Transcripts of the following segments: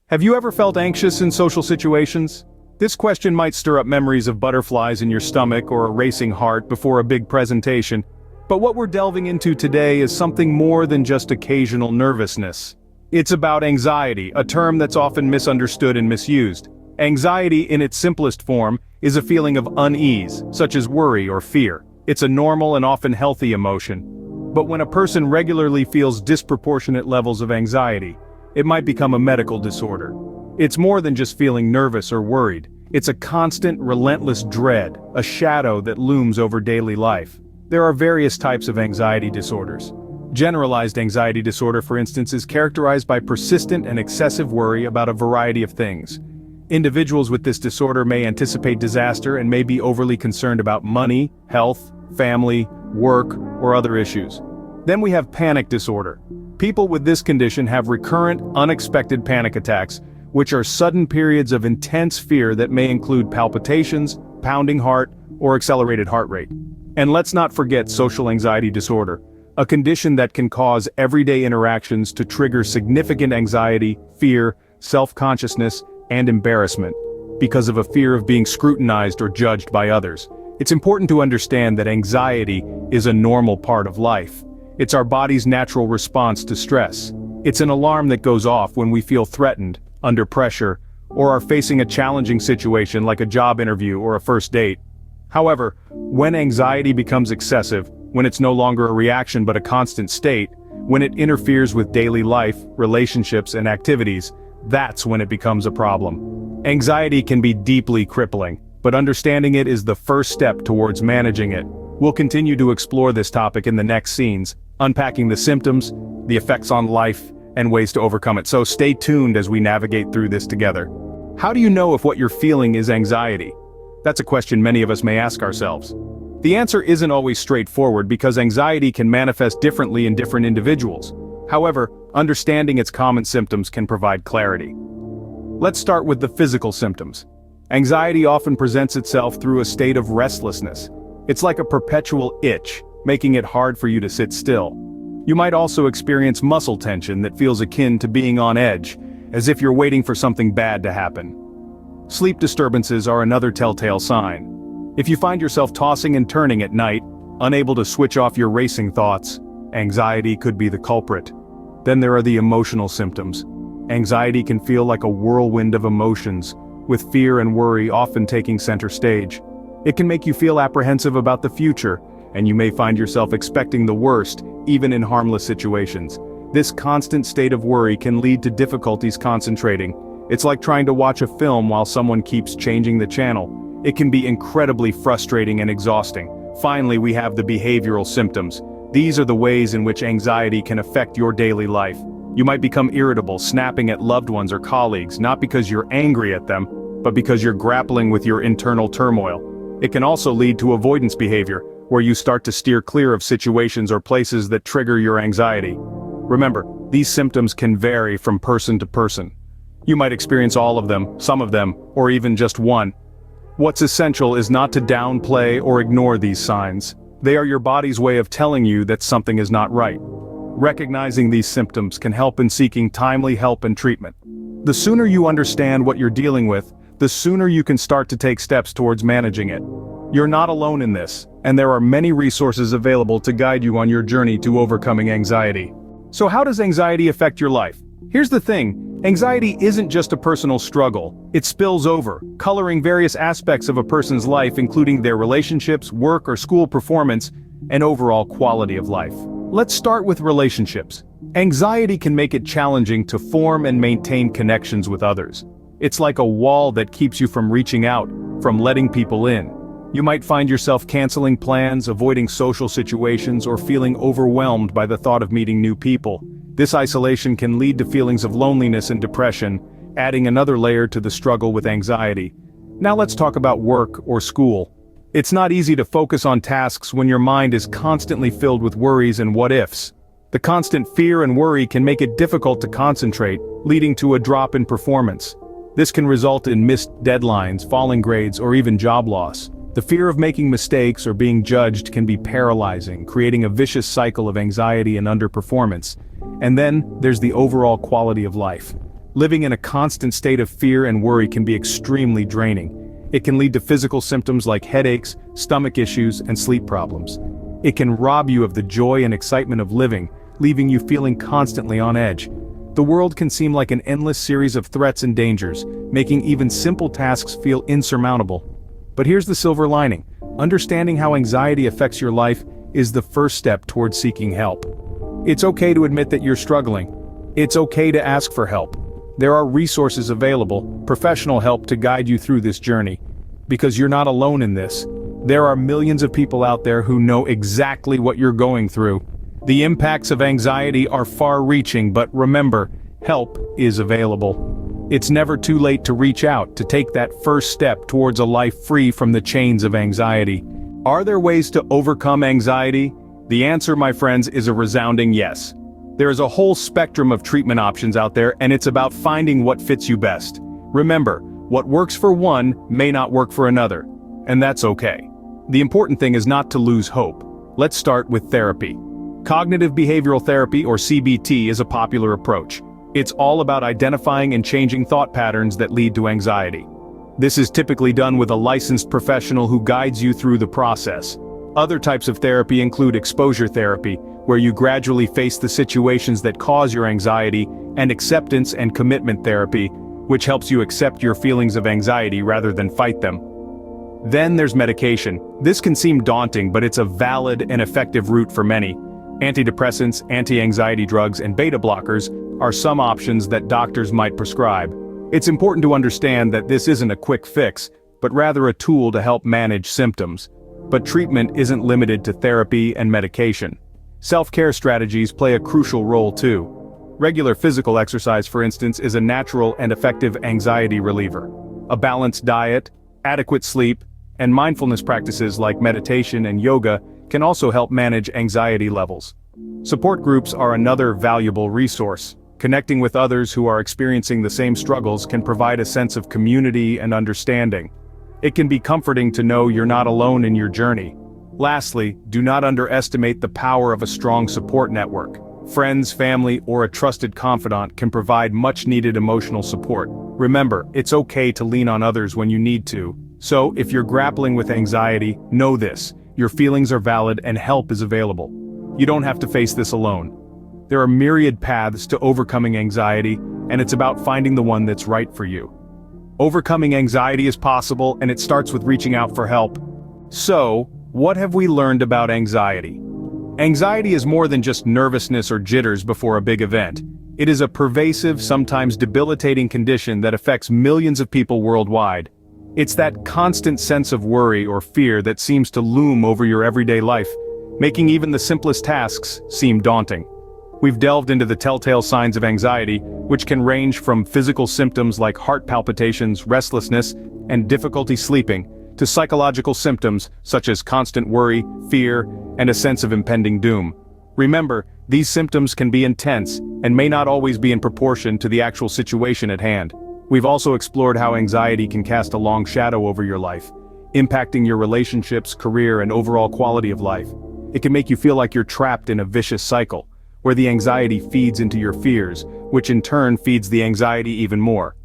Have you ever felt anxious in social situations? This question might stir up memories of butterflies in your stomach or a racing heart before a big presentation, but what we're delving into today is something more than just occasional nervousness. It's about anxiety, a term that's often misunderstood and misused. Anxiety, in its simplest form, is a feeling of unease, such as worry or fear. It's a normal and often healthy emotion. But when a person regularly feels disproportionate levels of anxiety, it might become a medical disorder. It's more than just feeling nervous or worried. It's a constant, relentless dread, a shadow that looms over daily life. There are various types of anxiety disorders. Generalized anxiety disorder, for instance, is characterized by persistent and excessive worry about a variety of things. Individuals with this disorder may anticipate disaster and may be overly concerned about money, health, family, work, or other issues. Then we have panic disorder. People with this condition have recurrent, unexpected panic attacks, which are sudden periods of intense fear that may include palpitations, pounding heart, or accelerated heart rate. And let's not forget social anxiety disorder, a condition that can cause everyday interactions to trigger significant anxiety, fear, self-consciousness, and embarrassment, because of a fear of being scrutinized or judged by others. It's important to understand that anxiety is a normal part of life. It's our body's natural response to stress. It's an alarm that goes off when we feel threatened, under pressure, or are facing a challenging situation like a job interview or a first date. However, when anxiety becomes excessive, when it's no longer a reaction but a constant state, when it interferes with daily life, relationships, and activities, that's when it becomes a problem. Anxiety can be deeply crippling, but understanding it is the first step towards managing it. We'll continue to explore this topic in the next scenes, unpacking the symptoms, the effects on life, and ways to overcome it. So stay tuned as we navigate through this together. How do you know if what you're feeling is anxiety? That's a question many of us may ask ourselves. The answer isn't always straightforward because anxiety can manifest differently in different individuals. However, understanding its common symptoms can provide clarity. Let's start with the physical symptoms. Anxiety often presents itself through a state of restlessness. It's like a perpetual itch, making it hard for you to sit still. You might also experience muscle tension that feels akin to being on edge, as if you're waiting for something bad to happen. Sleep disturbances are another telltale sign. If you find yourself tossing and turning at night, unable to switch off your racing thoughts, anxiety could be the culprit. Then there are the emotional symptoms. Anxiety can feel like a whirlwind of emotions, with fear and worry often taking center stage. It can make you feel apprehensive about the future, and you may find yourself expecting the worst, even in harmless situations. This constant state of worry can lead to difficulties concentrating. It's like trying to watch a film while someone keeps changing the channel. It can be incredibly frustrating and exhausting. Finally, we have the behavioral symptoms. These are the ways in which anxiety can affect your daily life. You might become irritable, snapping at loved ones or colleagues, not because you're angry at them, but because you're grappling with your internal turmoil. It can also lead to avoidance behavior, where you start to steer clear of situations or places that trigger your anxiety. Remember, these symptoms can vary from person to person. You might experience all of them, some of them, or even just one. What's essential is not to downplay or ignore these signs. They are your body's way of telling you that something is not right. Recognizing these symptoms can help in seeking timely help and treatment. The sooner you understand what you're dealing with, the sooner you can start to take steps towards managing it. You're not alone in this, and there are many resources available to guide you on your journey to overcoming anxiety. So how does anxiety affect your life? Here's the thing, anxiety isn't just a personal struggle, it spills over, coloring various aspects of a person's life including their relationships, work or school performance, and overall quality of life. Let's start with relationships. Anxiety can make it challenging to form and maintain connections with others. It's like a wall that keeps you from reaching out, from letting people in. You might find yourself canceling plans, avoiding social situations, or feeling overwhelmed by the thought of meeting new people. This isolation can lead to feelings of loneliness and depression, adding another layer to the struggle with anxiety. Now let's talk about work or school. It's not easy to focus on tasks when your mind is constantly filled with worries and what-ifs. The constant fear and worry can make it difficult to concentrate, leading to a drop in performance. This can result in missed deadlines, falling grades, or even job loss. The fear of making mistakes or being judged can be paralyzing, creating a vicious cycle of anxiety and underperformance. And then, there's the overall quality of life. Living in a constant state of fear and worry can be extremely draining. It can lead to physical symptoms like headaches, stomach issues, and sleep problems. It can rob you of the joy and excitement of living, leaving you feeling constantly on edge. The world can seem like an endless series of threats and dangers, making even simple tasks feel insurmountable. But here's the silver lining. Understanding how anxiety affects your life is the first step towards seeking help. It's okay to admit that you're struggling. It's okay to ask for help. There are resources available, professional help to guide you through this journey. Because you're not alone in this. There are millions of people out there who know exactly what you're going through. The impacts of anxiety are far-reaching, but remember, help is available. It's never too late to reach out, to take that first step towards a life free from the chains of anxiety. Are there ways to overcome anxiety? The answer, my friends, is a resounding yes. There is a whole spectrum of treatment options out there, and it's about finding what fits you best. Remember, what works for one may not work for another, and that's okay. The important thing is not to lose hope. Let's start with therapy. Cognitive behavioral therapy, or CBT, is a popular approach. It's all about identifying and changing thought patterns that lead to anxiety. This is typically done with a licensed professional who guides you through the process. Other types of therapy include exposure therapy, where you gradually face the situations that cause your anxiety, and acceptance and commitment therapy, which helps you accept your feelings of anxiety rather than fight them. Then there's medication. This can seem daunting, but it's a valid and effective route for many. Antidepressants, anti-anxiety drugs, and beta blockers are some options that doctors might prescribe. It's important to understand that this isn't a quick fix, but rather a tool to help manage symptoms. But treatment isn't limited to therapy and medication. Self-care strategies play a crucial role too. Regular physical exercise, for instance, is a natural and effective anxiety reliever. A balanced diet, adequate sleep, and mindfulness practices like meditation and yoga can also help manage anxiety levels. Support groups are another valuable resource. Connecting with others who are experiencing the same struggles can provide a sense of community and understanding. It can be comforting to know you're not alone in your journey. Lastly, do not underestimate the power of a strong support network. Friends, family, or a trusted confidant can provide much-needed emotional support. Remember, it's okay to lean on others when you need to. So, if you're grappling with anxiety, know this: your feelings are valid and help is available. You don't have to face this alone. There are myriad paths to overcoming anxiety, and it's about finding the one that's right for you. Overcoming anxiety is possible, and it starts with reaching out for help. So, what have we learned about anxiety? Anxiety is more than just nervousness or jitters before a big event. It is a pervasive, sometimes debilitating condition that affects millions of people worldwide. It's that constant sense of worry or fear that seems to loom over your everyday life, making even the simplest tasks seem daunting. We've delved into the telltale signs of anxiety, which can range from physical symptoms like heart palpitations, restlessness, and difficulty sleeping, to psychological symptoms such as constant worry, fear, and a sense of impending doom. Remember, these symptoms can be intense and may not always be in proportion to the actual situation at hand. We've also explored how anxiety can cast a long shadow over your life, impacting your relationships, career, and overall quality of life. It can make you feel like you're trapped in a vicious cycle, where the anxiety feeds into your fears, which in turn feeds the anxiety even more.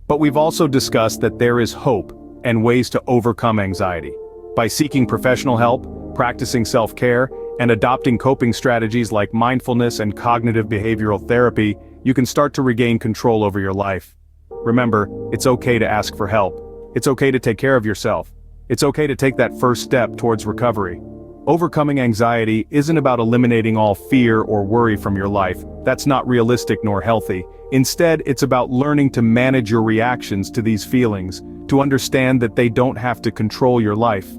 But we've also discussed that there is hope and ways to overcome anxiety. By seeking professional help, practicing self-care, and adopting coping strategies like mindfulness and cognitive behavioral therapy, you can start to regain control over your life. Remember, it's okay to ask for help. It's okay to take care of yourself. It's okay to take that first step towards recovery. Overcoming anxiety isn't about eliminating all fear or worry from your life. That's not realistic nor healthy. Instead, it's about learning to manage your reactions to these feelings, to understand that they don't have to control your life.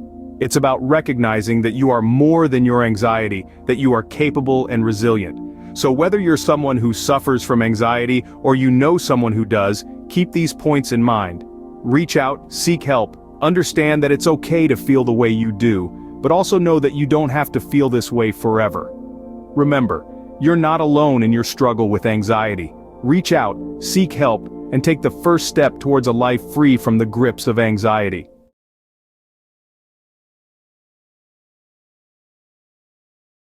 It's about recognizing that you are more than your anxiety, that you are capable and resilient. So whether you're someone who suffers from anxiety or you know someone who does, keep these points in mind. Reach out, seek help, understand that it's okay to feel the way you do, but also know that you don't have to feel this way forever. Remember, you're not alone in your struggle with anxiety. Reach out, seek help, and take the first step towards a life free from the grips of anxiety.